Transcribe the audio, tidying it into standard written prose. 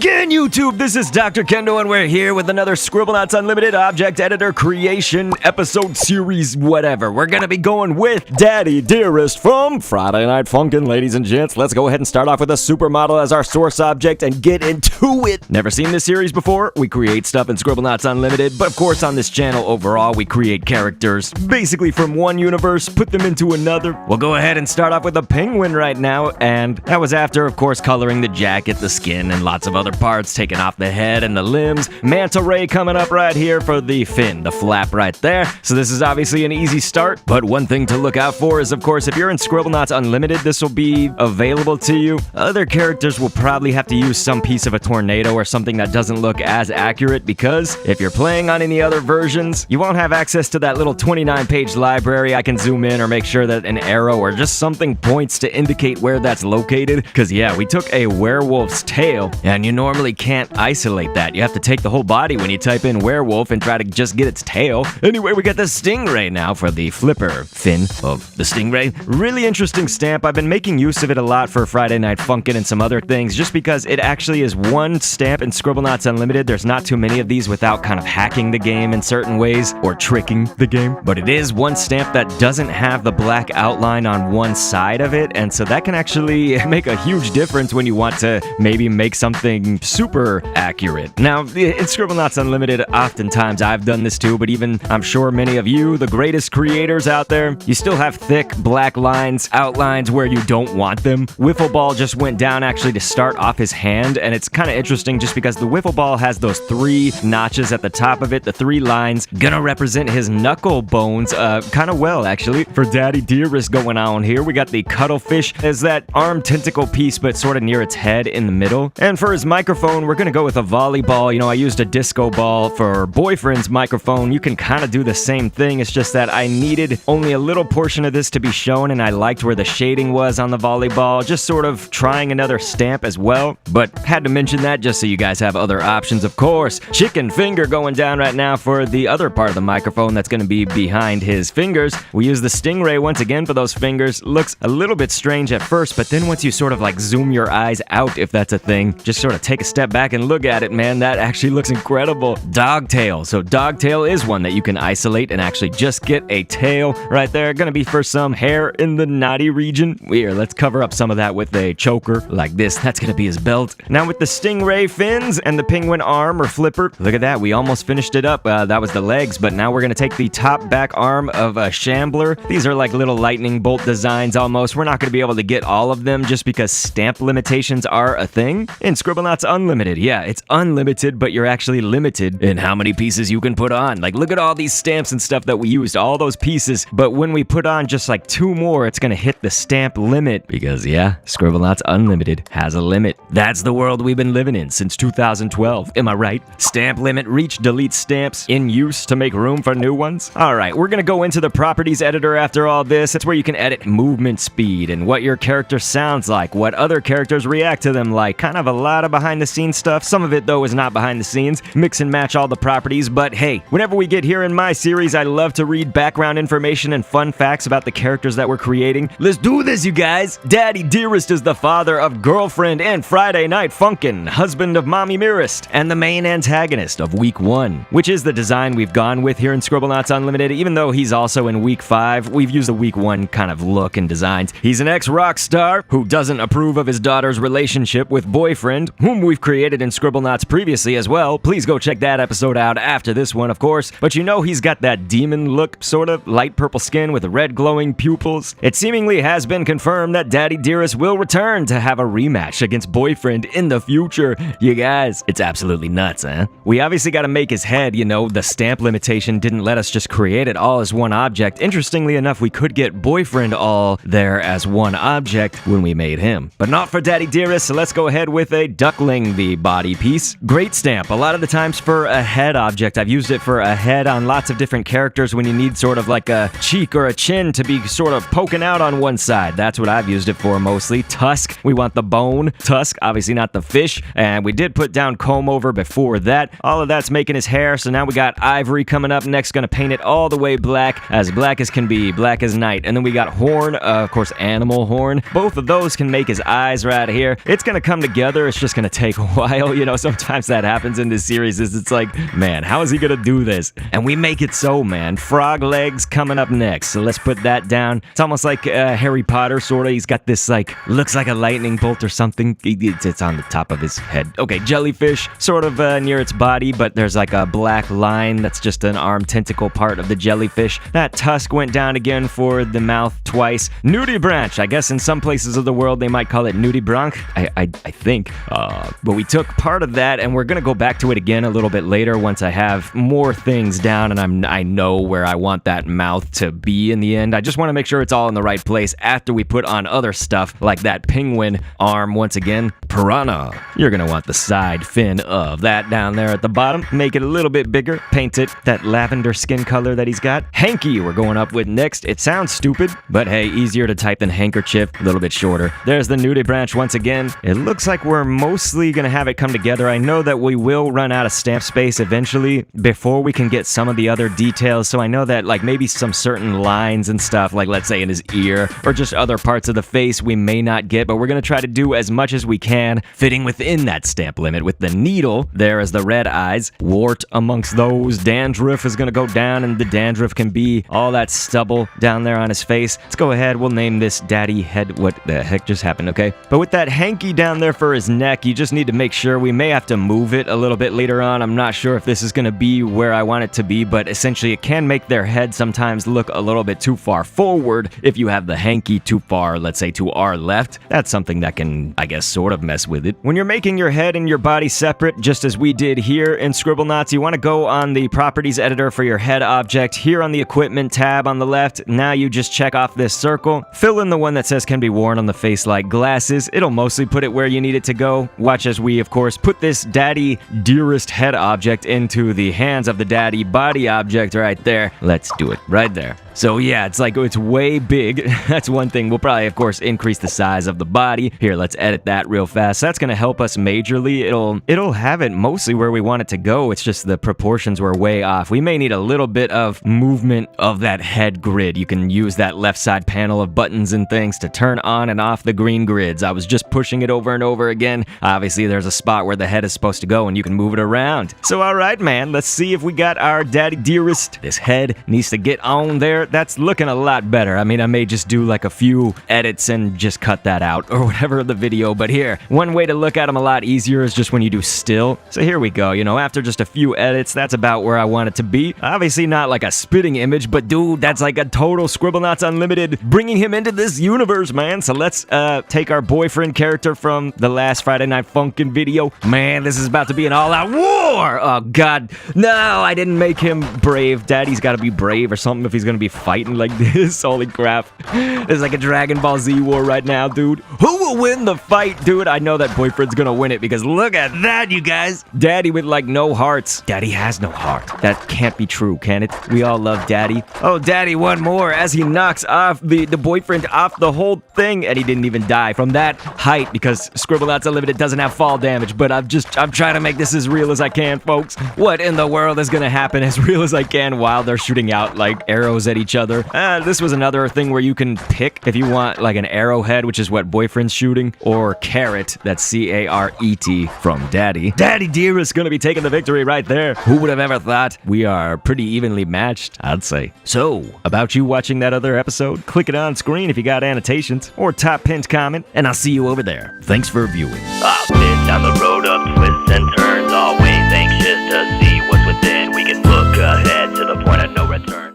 again, YouTube. This is Dr. Kendo, and we're here with another Scribblenauts Unlimited Object Editor Creation Episode Series whatever. We're gonna be going with Daddy Dearest from Friday Night Funkin', ladies and gents. Let's go ahead and start off with a supermodel as our source object and get into it. Never seen this series before? We create stuff in Scribblenauts Unlimited, but of course on this channel overall, we create characters basically from one universe, put them into another. We'll go ahead and start off with a penguin right now, and that was after, of course, coloring the jacket, the skin, and lots of other parts, taking off the head and the limbs. Manta ray coming up right here for the fin, the flap right there. So this is obviously an easy start, but one thing to look out for is, of course, if you're in Scribblenauts Unlimited, this will be available to you. Other characters will probably have to use some piece of a tornado or something that doesn't look as accurate, because if you're playing on any other versions, you won't have access to that little 29-page library. I can zoom in or make sure that an arrow or just something points to indicate where that's located, because yeah, we took a werewolf's tail, and you normally can't isolate that. You have to take the whole body when you type in werewolf and try to just get its tail. Anyway, we got the stingray now for the flipper fin of the stingray. Really interesting stamp. I've been making use of it a lot for Friday Night Funkin' and some other things, just because it actually is one stamp in Scribblenauts Unlimited. There's not too many of these without kind of hacking the game in certain ways or tricking the game, but it is one stamp that doesn't have the black outline on one side of it, and so that can actually make a huge difference when you want to maybe make something super accurate. Now, in Scribblenauts Unlimited, oftentimes I've done this too, but even I'm sure many of you, the greatest creators out there, you still have thick black lines, outlines where you don't want them. Wiffle Ball just went down actually to start off his hand, and it's kind of interesting just because the Wiffle Ball has those three notches at the top of it, the three lines, gonna represent his knuckle bones kind of well, actually. For Daddy Dearest going on here, we got the cuttlefish as that arm tentacle piece, but sort of near its head in the middle. And for his microphone, we're gonna go with a volleyball. You know, I used a disco ball for Boyfriend's microphone. You can kind of do the same thing. It's just that I needed only a little portion of this to be shown, and I liked where the shading was on the volleyball. Just sort of trying another stamp as well, but had to mention that just so you guys have other options, of course. Chicken finger going down right now for the other part of the microphone that's gonna be behind his fingers. We use the stingray once again for those fingers. Looks a little bit strange at first, but then once you sort of like zoom your eyes out, if that's a thing, just sort of take a step back and look at it, man, that actually looks incredible. Dogtail. So dogtail is one that you can isolate and actually just get a tail right there. Gonna be for some hair in the naughty region. Here, let's cover up some of that with a choker like this. That's gonna be his belt. Now with the stingray fins and the penguin arm or flipper, look at that. We almost finished it up. That was the legs, but now we're gonna take the top back arm of a shambler. These are like little lightning bolt designs almost. We're not gonna be able to get all of them just because stamp limitations are a thing in Scribblenauts Unlimited. Yeah, it's unlimited, but you're actually limited in how many pieces you can put on. Like, look at all these stamps and stuff that we used, all those pieces, but when we put on just like 2 more, it's gonna hit the stamp limit, because yeah, Scribblenauts Unlimited has a limit. That's the world we've been living in since 2012, am I right? Stamp limit reached, delete stamps in use to make room for new ones. Alright, we're gonna go into the properties editor after all this. It's where you can edit movement speed and what your character sounds like, what other characters react to them like, kind of a lot of behind the scenes stuff. Some of it though is not behind the scenes. Mix and match all the properties, but hey, whenever we get here in my series, I love to read background information and fun facts about the characters that we're creating. Let's do this, you guys! Daddy Dearest is the father of Girlfriend and Friday Night Funkin', husband of Mommy Dearest, and the main antagonist of Week 1, which is the design we've gone with here in Scribblenauts Unlimited. Even though he's also in Week 5, we've used the Week 1 kind of look and designs. He's an ex-rock star who doesn't approve of his daughter's relationship with Boyfriend, whom we've created in Scribblenauts previously as well. Please go check that episode out after this one, of course. But you know he's got that demon look, sort of light purple skin with red glowing pupils. It seemingly has been confirmed that Daddy Dearest will return to have a rematch against Boyfriend in the future. You guys, it's absolutely nuts, huh? We obviously got to make his head, you know, the stamp limitation didn't let us just create it all as one object. Interestingly enough, we could get Boyfriend all there as one object when we made him, but not for Daddy Dearest, so let's go ahead with a duckling, the body piece. Great stamp. A lot of the times for a head object, I've used it for a head on lots of different characters when you need sort of like a cheek or a chin to be sort of poking out on one side. That's what I've used it for mostly. Tusk, we want the bone. Tusk, obviously not the fish, and we did put down comb over before that. All of that's making his hair, so now we got ivory coming up next, gonna paint it all the way black as can be, black as night. And then we got horn, of course, animal horn. Both of those can make his eyes right here. It's gonna come together. It's just gonna take a while. You know, sometimes that happens in this series. It's like, man, how is he gonna do this? And we make it so, man. Frog legs coming up next. So let's put that down. It's almost like Harry Potter, sort of. He's got this, like, looks like a lightning bolt or something. It's on the top of his head. Okay, jellyfish, sort of near its body, but there's like a black line that's just an arm tentacle part of the jellyfish. That tusk went down again for the mouth twice. Nudibranch. I guess in some places of the world they might call it nudibranch. I think. But we took part of that, and we're gonna go back to it again a little bit later once I have more things down and I know where I want that mouth to be in the end. I just want to make sure it's all in the right place after we put on other stuff like that penguin arm once again. Piranha. You're gonna want the side fin of that down there at the bottom. Make it a little bit bigger. Paint it that lavender skin color that he's got. Hanky we're going up with next. It sounds stupid, but hey, easier to type than handkerchief. A little bit shorter. There's the nudibranch once again. It looks like we're mostly gonna have it come together. I know that we will run out of stamp space eventually before we can get some of the other details, so I know that like maybe some certain lines and stuff, like let's say in his ear or just other parts of the face we may not get, but we're gonna try to do as much as we can fitting within that stamp limit. With the needle there as the red eyes, wart amongst those. Dandruff is gonna go down, and the dandruff can be all that stubble down there on his face. Let's go ahead, we'll name this Daddy Head. What the heck just happened? Okay, but with that hanky down there for his neck, you just need to make sure. We may have to move it a little bit later on. I'm not sure if this is gonna be where I want it to be, but essentially it can make their head sometimes look a little bit too far forward if you have the hanky too far, let's say to our left. That's something that can, I guess, sort of mess with it. When you're making your head and your body separate, just as we did here in Scribblenauts, you want to go on the properties editor for your head object. Here on the equipment tab on the left, now you just check off this circle. Fill in the one that says can be worn on the face like glasses. It'll mostly put it where you need it to go. Watch as we, of course, put this Daddy Dearest head object into the hands of the Daddy body object right there. Let's do it right there. So yeah, it's like, it's way big. That's one thing. We'll probably, of course, increase the size of the body. Here, let's edit that real fast. That's going to help us majorly. It'll have it mostly where we want it to go. It's just the proportions were way off. We may need a little bit of movement of that head grid. You can use that left side panel of buttons and things to turn on and off the green grids. I was just pushing it over and over again. Obviously, there's a spot where the head is supposed to go, and you can move it around. So all right, man, let's see if we got our Daddy Dearest. This head needs to get on there. That's looking a lot better. I mean, I may just do like a few edits and just cut that out or whatever of the video, but here, one way to look at them a lot easier is just when you do still. So here we go, you know, after just a few edits, that's about where I want it to be. Obviously not like a spitting image, but dude, that's like a total Scribblenauts Unlimited, bringing him into this universe, man. So let's take our boyfriend character from the last Friday Night Funkin video. Man, this is about to be an all-out war! Oh, God. No, I didn't make him brave. Daddy's got to be brave or something if he's going to be fighting like this. Holy crap. It's like a Dragon Ball Z war right now, dude. Who will win the fight, dude? I know that boyfriend's gonna win it because look at that, you guys. Daddy with like no hearts. Daddy has no heart. That can't be true, can it? We all love Daddy. Oh, Daddy, one more as he knocks off the boyfriend off the whole thing, and he didn't even die from that height because Scribblenauts Unlimited doesn't have fall damage, but I'm trying to make this as real as I can, folks. What in the world is gonna happen as real as I can while they're shooting out like arrows at each other? This was another thing where you can pick if you want like an arrowhead, which is what boyfriend's shooting, or carrot, that's C-A-R-E-T from Daddy. Daddy Dearest gonna be taking the victory right there. Who would have ever thought? We are pretty evenly matched, I'd say. So, about you watching that other episode, click it on screen if you got annotations, or top pinned comment, and I'll see you over there. Thanks for viewing. I've been down the road of twisted